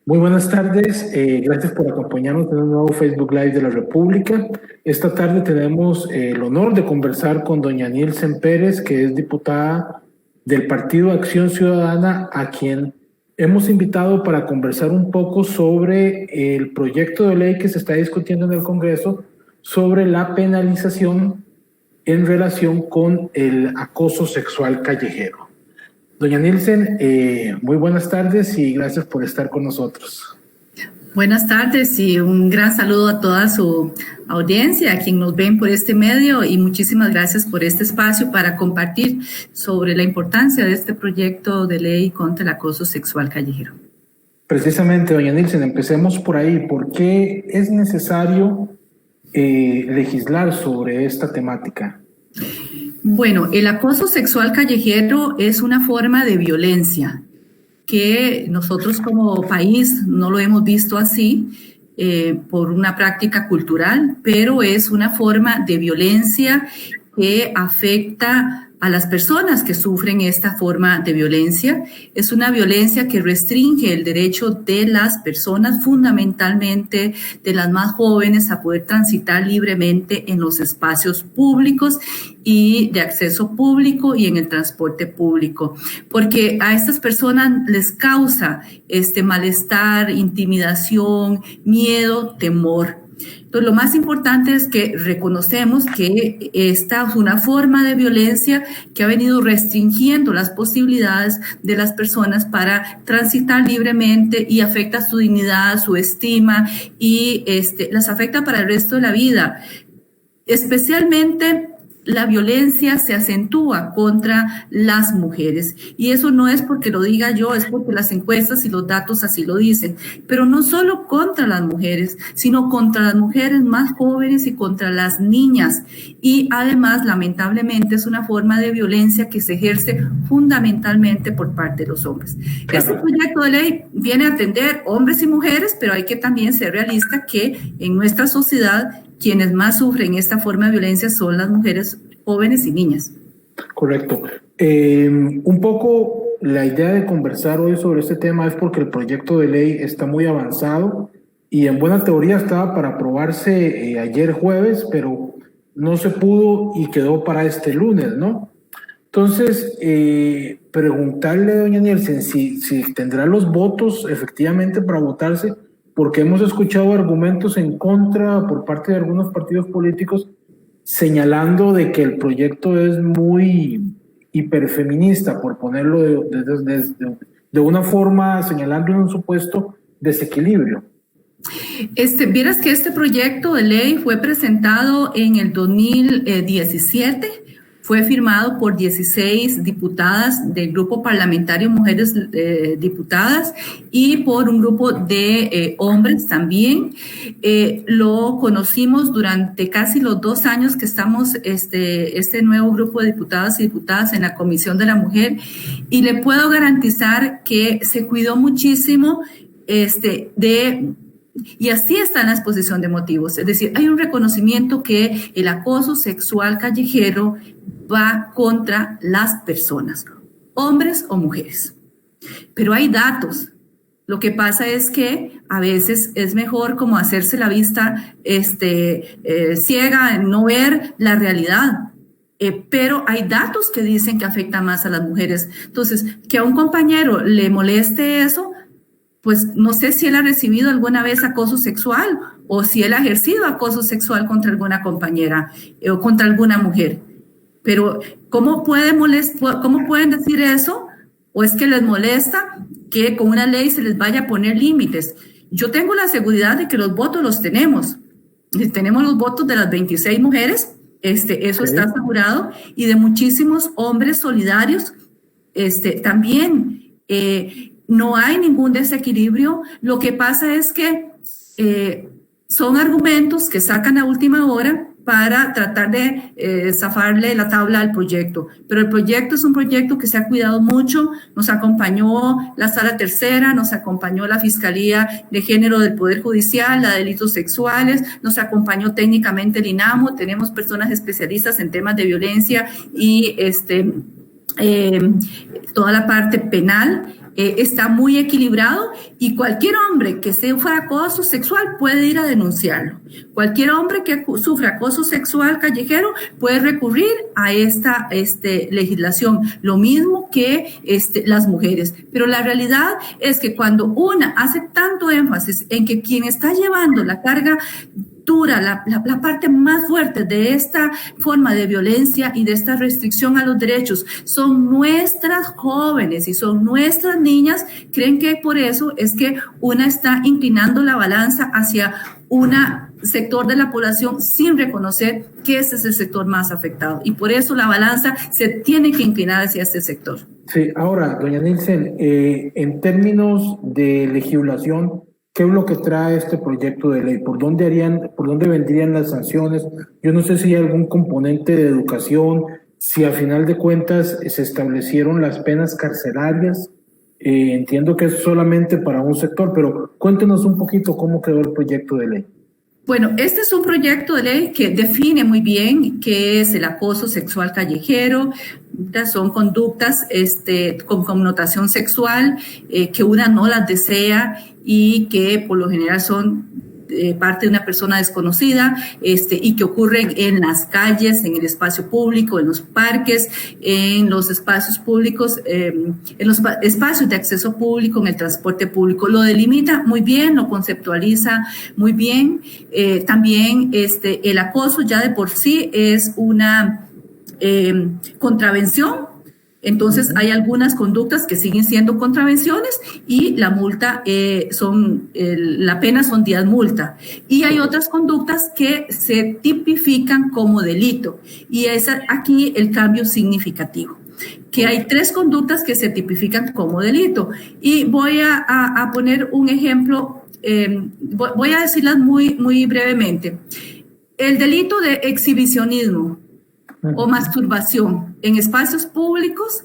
Muy buenas tardes, gracias por acompañarnos en un nuevo Facebook Live de la República. Esta tarde tenemos el honor de conversar con doña Nielsen Pérez, que es diputada del Partido Acción Ciudadana, a quien hemos invitado para conversar un poco sobre el proyecto de ley que se está discutiendo en el Congreso sobre la penalización en relación con el acoso sexual callejero. Doña Nielsen, muy buenas tardes y gracias por estar con nosotros. Buenas tardes y un gran saludo a toda su audiencia, a quien nos ven por este medio, y muchísimas gracias por este espacio para compartir sobre la importancia de este proyecto de ley contra el acoso sexual callejero. Precisamente, doña Nielsen, empecemos por ahí. ¿Por qué es necesario legislar sobre esta temática? Bueno, el acoso sexual callejero es una forma de violencia que nosotros como país no lo hemos visto así por una práctica cultural, pero es una forma de violencia que afecta a las personas que sufren esta forma de violencia. Es una violencia que restringe el derecho de las personas, fundamentalmente de las más jóvenes, a poder transitar libremente en los espacios públicos y de acceso público y en el transporte público, porque a estas personas les causa malestar, intimidación, miedo, temor. Entonces, lo más importante es que reconocemos que esta es una forma de violencia que ha venido restringiendo las posibilidades de las personas para transitar libremente y afecta su dignidad, su estima y las afecta para el resto de la vida. Especialmente la violencia se acentúa contra las mujeres, y eso no es porque lo diga yo, es porque las encuestas y los datos así lo dicen, pero no solo contra las mujeres, sino contra las mujeres más jóvenes y contra las niñas, y además lamentablemente es una forma de violencia que se ejerce fundamentalmente por parte de los hombres. Este proyecto de ley viene a atender hombres y mujeres, pero hay que también ser realista que en nuestra sociedad quienes más sufren esta forma de violencia son las mujeres jóvenes y niñas. Correcto. Un poco la idea de conversar hoy sobre este tema es porque el proyecto de ley está muy avanzado y en buena teoría estaba para aprobarse ayer jueves, pero no se pudo y quedó para este lunes, ¿no? Entonces, preguntarle a doña Nielsen si tendrá los votos efectivamente para votarse, porque hemos escuchado argumentos en contra por parte de algunos partidos políticos señalando de que el proyecto es muy hiperfeminista, por ponerlo de una forma, señalando un supuesto desequilibrio. Vieras que este proyecto de ley fue presentado en el 2017, fue firmado por 16 diputadas del grupo parlamentario Mujeres Diputadas y por un grupo de hombres también. Lo conocimos durante casi los 2 años que estamos este nuevo grupo de diputadas y diputadas en la Comisión de la Mujer, y le puedo garantizar que se cuidó muchísimo y así está en la exposición de motivos. Es decir, hay un reconocimiento que el acoso sexual callejero va contra las personas, hombres o mujeres. Pero hay datos. Lo que pasa es que a veces es mejor como hacerse la vista ciega, no ver la realidad. Pero hay datos que dicen que afecta más a las mujeres. Entonces, que a un compañero le moleste eso, pues no sé si él ha recibido alguna vez acoso sexual o si él ha ejercido acoso sexual contra alguna compañera o contra alguna mujer. Pero ¿cómo pueden decir eso? ¿O es que les molesta que con una ley se les vaya a poner límites? Yo tengo la seguridad de que los votos los tenemos. Tenemos los votos de las 26 mujeres, eso está asegurado, y de muchísimos hombres solidarios también. No hay ningún desequilibrio. Lo que pasa es que son argumentos que sacan a última hora para tratar de zafarle la tabla al proyecto. Pero el proyecto es un proyecto que se ha cuidado mucho. Nos acompañó la Sala Tercera, nos acompañó la Fiscalía de Género del Poder Judicial, la de Delitos Sexuales, nos acompañó técnicamente el INAMO. Tenemos personas especialistas en temas de violencia y toda la parte penal. está muy equilibrado y cualquier hombre que sufra acoso sexual puede ir a denunciarlo. Cualquier hombre que sufra acoso sexual callejero puede recurrir a esta legislación, lo mismo que las mujeres. Pero la realidad es que cuando una hace tanto énfasis en que quien está llevando la carga dura, la parte más fuerte de esta forma de violencia y de esta restricción a los derechos son nuestras jóvenes y son nuestras niñas, creen que por eso es que una está inclinando la balanza hacia un sector de la población sin reconocer que ese es el sector más afectado. Y por eso la balanza se tiene que inclinar hacia este sector. Sí, ahora, doña Nielsen, en términos de legislación, ¿qué es lo que trae este proyecto de ley? ¿Por dónde vendrían las sanciones? Yo no sé si hay algún componente de educación, si a final de cuentas se establecieron las penas carcelarias. Entiendo que es solamente para un sector, pero cuéntenos un poquito cómo quedó el proyecto de ley. Bueno, este es un proyecto de ley que define muy bien qué es el acoso sexual callejero. Son conductas con connotación sexual que una no las desea y que por lo general son parte de una persona desconocida y que ocurren en las calles, en el espacio público, en los parques, en los espacios públicos, en los espacios de acceso público, en el transporte público. Lo delimita muy bien, lo conceptualiza muy bien. También el acoso ya de por sí es una contravención. Entonces, hay algunas conductas que siguen siendo contravenciones y la multa la pena son 10 multa. Y hay otras conductas que se tipifican como delito. Y es aquí el cambio significativo, que hay 3 conductas que se tipifican como delito. Y voy a poner un ejemplo, voy a decirlas muy, muy brevemente. El delito de exhibicionismo o masturbación en espacios públicos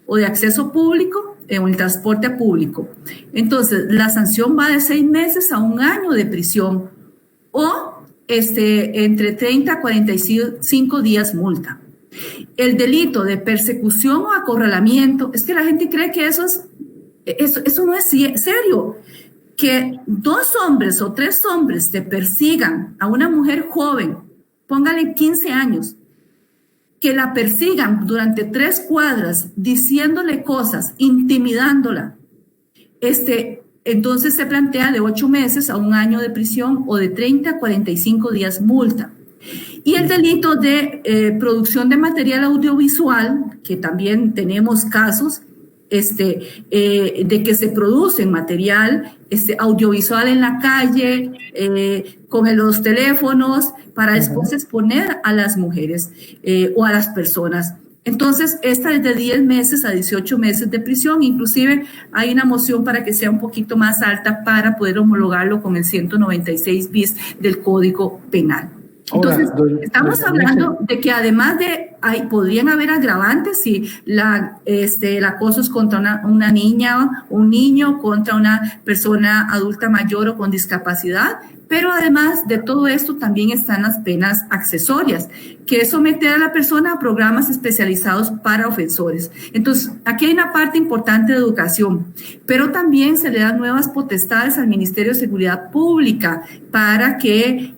o de acceso público en el transporte público. Entonces, la sanción va de 6 meses a 1 año de prisión o entre 30 a 45 días multa. El delito de persecución o acorralamiento, es que la gente cree que eso no es serio. Que 2 hombres o 3 hombres te persigan a una mujer joven, póngale 15 años, que la persigan durante 3 cuadras diciéndole cosas, intimidándola, entonces se plantea de 8 meses a 1 año de prisión o de 30 a 45 días multa. Y el delito de producción de material audiovisual, que también tenemos casos de que se produce material audiovisual en la calle, con los teléfonos, para después exponer a las mujeres o a las personas. Entonces, esta es de 10 meses a 18 meses de prisión. Inclusive hay una moción para que sea un poquito más alta para poder homologarlo con el 196 bis del Código Penal. Entonces, estamos hablando de que además podrían haber agravantes si el acoso es contra una niña, un niño, contra una persona adulta mayor o con discapacidad, pero además de todo esto también están las penas accesorias, que es someter a la persona a programas especializados para ofensores. Entonces, aquí hay una parte importante de educación, pero también se le dan nuevas potestades al Ministerio de Seguridad Pública para que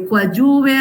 coadyuve,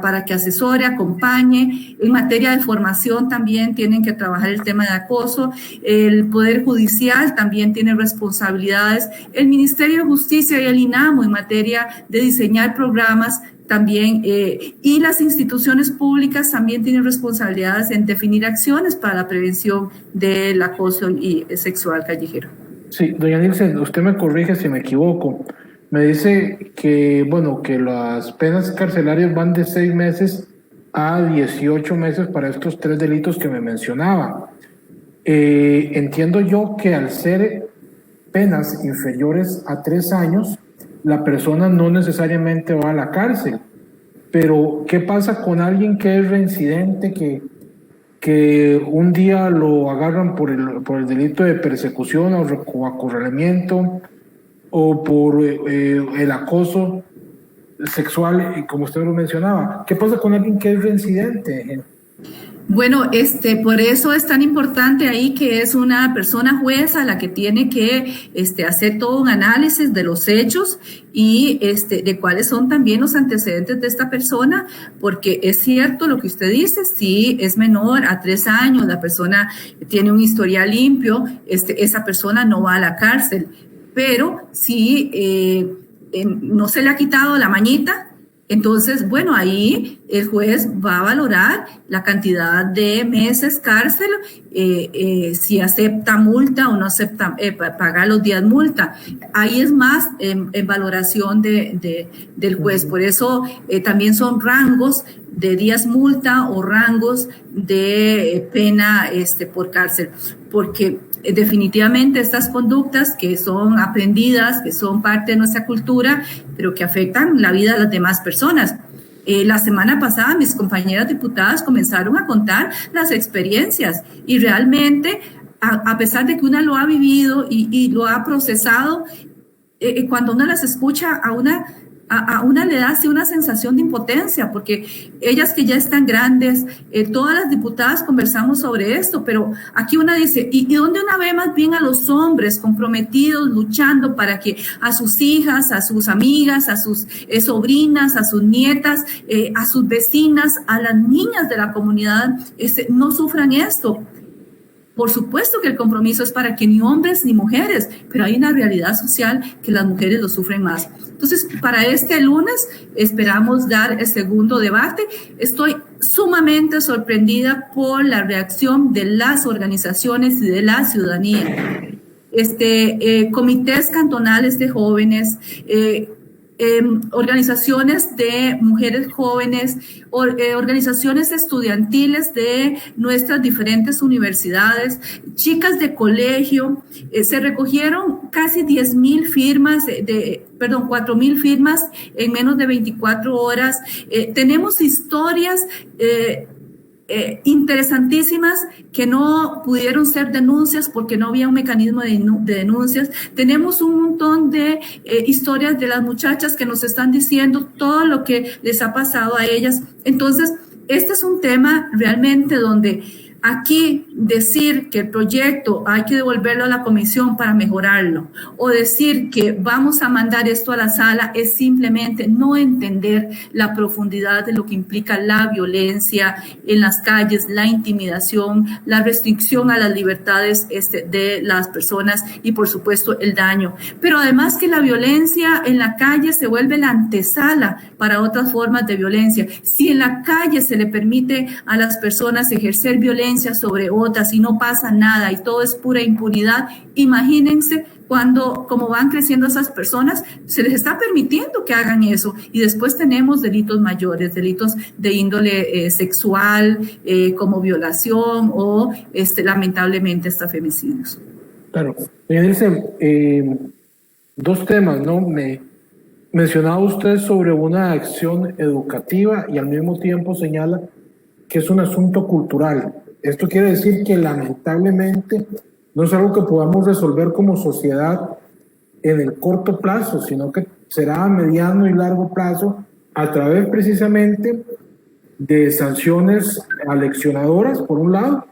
para que asesore, acompañe. En materia de formación también tienen que trabajar el tema de acoso. El Poder Judicial también tiene responsabilidades. El Ministerio de Justicia y el INAMO en materia de diseñar programas también, y las instituciones públicas también tienen responsabilidades en definir acciones para la prevención del acoso sexual callejero. Sí, doña Nielsen, usted me corrige si me equivoco. Me dice que, que las penas carcelarias van de 6 meses a 18 meses para estos 3 delitos que me mencionaba. Entiendo yo que al ser penas inferiores a 3 años, la persona no necesariamente va a la cárcel. Pero, ¿qué pasa con alguien que es reincidente, que un día lo agarran por el delito de persecución o acorralamiento o por el acoso sexual, como usted lo mencionaba? ¿Qué pasa con alguien que es reincidente? Bueno, por eso es tan importante ahí que es una persona jueza la que tiene que hacer todo un análisis de los hechos y de cuáles son también los antecedentes de esta persona, porque es cierto lo que usted dice, si es menor a 3 años, la persona tiene un historial limpio, esa persona no va a la cárcel, pero si no se le ha quitado la mañita, entonces, bueno, ahí el juez va a valorar la cantidad de meses cárcel, si acepta multa o no acepta pagar los días multa. Ahí es más en valoración del juez. Por eso también son rangos de días multa o rangos de pena por cárcel, porque definitivamente estas conductas que son aprendidas, que son parte de nuestra cultura, pero que afectan la vida de las demás personas. La semana pasada mis compañeras diputadas comenzaron a contar las experiencias y realmente, a pesar de que una lo ha vivido y lo ha procesado, cuando uno las escucha a una le da así una sensación de impotencia, porque ellas que ya están grandes, todas las diputadas conversamos sobre esto, pero aquí una dice, ¿y dónde una ve más bien a los hombres comprometidos, luchando para que a sus hijas, a sus amigas, a sus sobrinas, a sus nietas, a sus vecinas, a las niñas de la comunidad no sufran esto? Por supuesto que el compromiso es para que ni hombres ni mujeres, pero hay una realidad social que las mujeres lo sufren más. Entonces, para este lunes esperamos dar el segundo debate. Estoy sumamente sorprendida por la reacción de las organizaciones y de la ciudadanía. Comités cantonales de jóvenes, organizaciones de mujeres jóvenes, organizaciones estudiantiles de nuestras diferentes universidades, chicas de colegio, se recogieron casi 10,000 firmas, 4,000 firmas en menos de 24 horas. Tenemos historias interesantísimas que no pudieron ser denuncias porque no había un mecanismo de denuncias. Tenemos un montón de historias de las muchachas que nos están diciendo todo lo que les ha pasado a ellas. Entonces, este es un tema realmente donde aquí decir que el proyecto hay que devolverlo a la comisión para mejorarlo o decir que vamos a mandar esto a la sala es simplemente no entender la profundidad de lo que implica la violencia en las calles, la intimidación, la restricción a las libertades de las personas y por supuesto el daño. Pero además que la violencia en la calle se vuelve la antesala para otras formas de violencia. Si en la calle se le permite a las personas ejercer violencia sobre otras y no pasa nada y todo es pura impunidad, imagínense cómo van creciendo esas personas, se les está permitiendo que hagan eso y después tenemos delitos mayores, delitos de índole sexual, como violación o lamentablemente hasta femicidios. Claro, dice, dos temas, ¿no? Me mencionaba usted sobre una acción educativa y al mismo tiempo señala que es un asunto cultural. Esto quiere decir que lamentablemente no es algo que podamos resolver como sociedad en el corto plazo, sino que será a mediano y largo plazo a través precisamente de sanciones aleccionadoras, por un lado,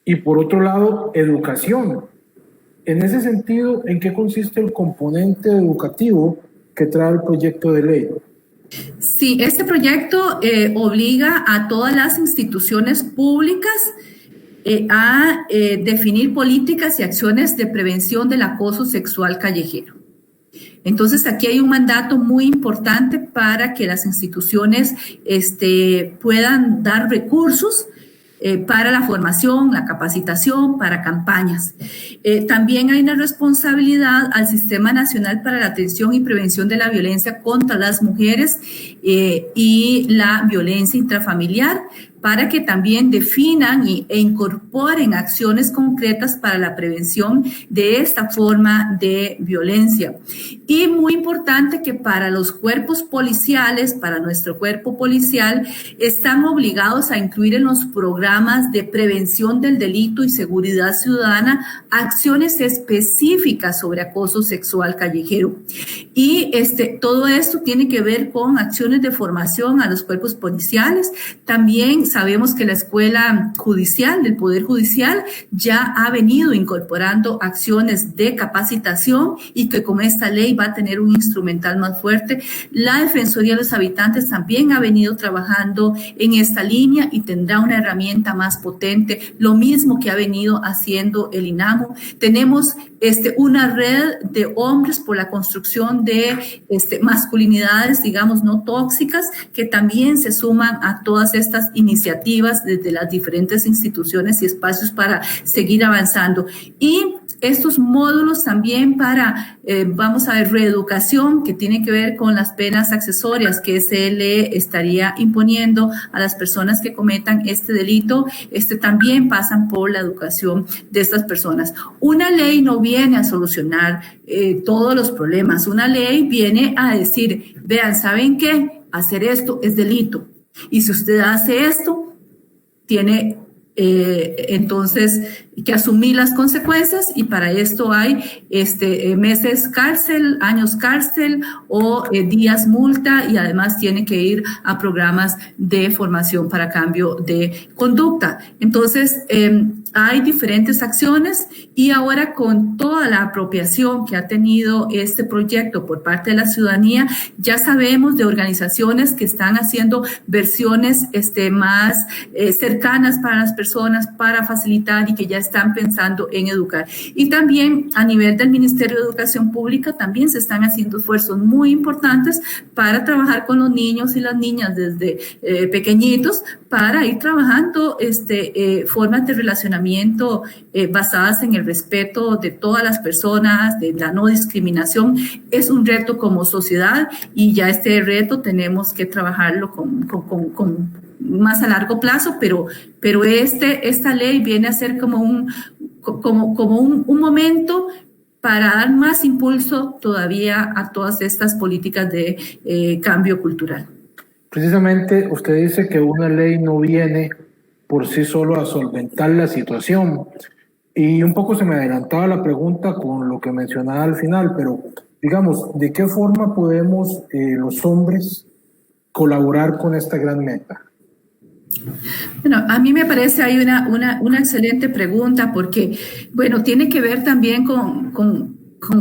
y por otro lado, educación. En ese sentido, ¿en qué consiste el componente educativo que trae el proyecto de ley? Sí, este proyecto obliga a todas las instituciones públicas a definir políticas y acciones de prevención del acoso sexual callejero. Entonces, aquí hay un mandato muy importante para que las instituciones puedan dar recursos para la formación, la capacitación, para campañas. También hay una responsabilidad al Sistema Nacional para la Atención y Prevención de la Violencia contra las Mujeres y la Violencia Intrafamiliar, para que también definan e incorporen acciones concretas para la prevención de esta forma de violencia. Y muy importante que para los cuerpos policiales, para nuestro cuerpo policial, están obligados a incluir en los programas de prevención del delito y seguridad ciudadana acciones específicas sobre acoso sexual callejero. Y todo esto tiene que ver con acciones de formación a los cuerpos policiales, también sabemos que la Escuela Judicial, del Poder Judicial, ya ha venido incorporando acciones de capacitación y que con esta ley va a tener un instrumental más fuerte. La Defensoría de los Habitantes también ha venido trabajando en esta línea y tendrá una herramienta más potente, lo mismo que ha venido haciendo el INAMU. Tenemos una red de hombres por la construcción de masculinidades, digamos, no tóxicas, que también se suman a todas estas iniciativas desde las diferentes instituciones y espacios para seguir avanzando. Y estos módulos también para, vamos a ver, reeducación, que tiene que ver con las penas accesorias que se le estaría imponiendo a las personas que cometan este delito, también pasan por la educación de estas personas. Una ley no viene a solucionar todos los problemas. Una ley viene a decir, vean, ¿saben qué? Hacer esto es delito. Y si usted hace esto, tiene entonces que asumir las consecuencias, y para esto hay meses cárcel, años cárcel o días multa, y además tiene que ir a programas de formación para cambio de conducta. Entonces, hay diferentes acciones, y ahora con toda la apropiación que ha tenido este proyecto por parte de la ciudadanía, ya sabemos de organizaciones que están haciendo versiones más cercanas para las personas, para facilitar, y que ya están pensando en educar. Y también a nivel del Ministerio de Educación Pública también se están haciendo esfuerzos muy importantes para trabajar con los niños y las niñas desde pequeñitos, para ir trabajando formas de relacionamiento basadas en el respeto de todas las personas, de la no discriminación. Es un reto como sociedad, y ya este reto tenemos que trabajarlo con más a largo plazo, pero esta ley viene a ser como un momento para dar más impulso todavía a todas estas políticas de cambio cultural. Precisamente usted dice que una ley no viene por sí solo a solventar la situación, y un poco se me adelantaba la pregunta con lo que mencionaba al final, pero digamos, ¿de qué forma podemos los hombres colaborar con esta gran meta? Bueno, a mí me parece hay una excelente pregunta, porque, bueno, tiene que ver también con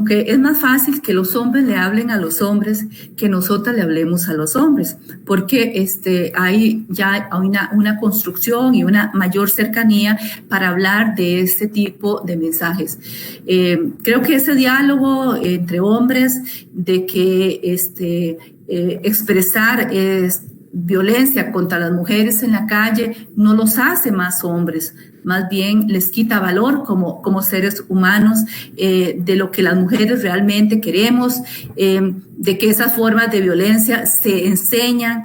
que es más fácil que los hombres le hablen a los hombres que nosotras le hablemos a los hombres, porque hay ya una construcción y una mayor cercanía para hablar de este tipo de mensajes. Creo que ese diálogo entre hombres, de que expresar violencia contra las mujeres en la calle no los hace más hombres, más bien les quita valor como seres humanos, de lo que las mujeres realmente queremos, de que esas formas de violencia se enseñan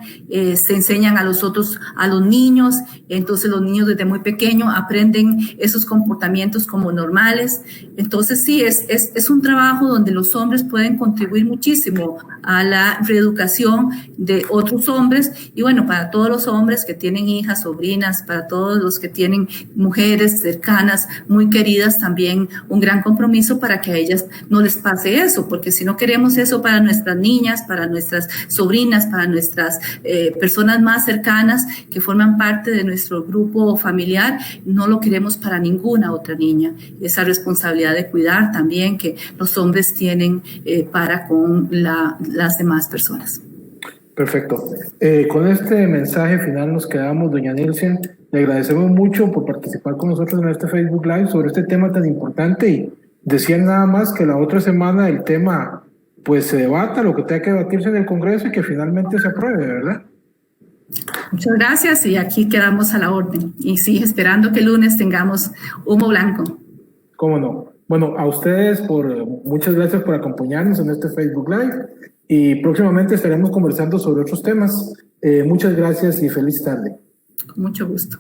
a los niños. Entonces los niños desde muy pequeños aprenden esos comportamientos como normales. Entonces sí, es un trabajo donde los hombres pueden contribuir muchísimo a la reeducación de otros hombres, y bueno, para todos los hombres que tienen hijas, sobrinas, para todos los que tienen mujeres cercanas, muy queridas, también un gran compromiso para que a ellas no les pase eso, porque si no queremos eso para nuestras niñas, para nuestras sobrinas, para nuestras personas más cercanas que forman parte de nuestro grupo familiar, no lo queremos para ninguna otra niña. Esa responsabilidad de cuidar también que los hombres tienen para con las demás personas. Perfecto. Con este mensaje final nos quedamos, doña Nielsen. Le agradecemos mucho por participar con nosotros en este Facebook Live sobre este tema tan importante, y decían nada más que la otra semana el tema pues se debata, lo que tenga que debatirse en el Congreso, y que finalmente se apruebe, ¿verdad? Muchas gracias, y aquí quedamos a la orden. Y sí, esperando que el lunes tengamos humo blanco. ¿Cómo no? Bueno, a ustedes muchas gracias por acompañarnos en este Facebook Live, y próximamente estaremos conversando sobre otros temas. Muchas gracias y feliz tarde. Con mucho gusto.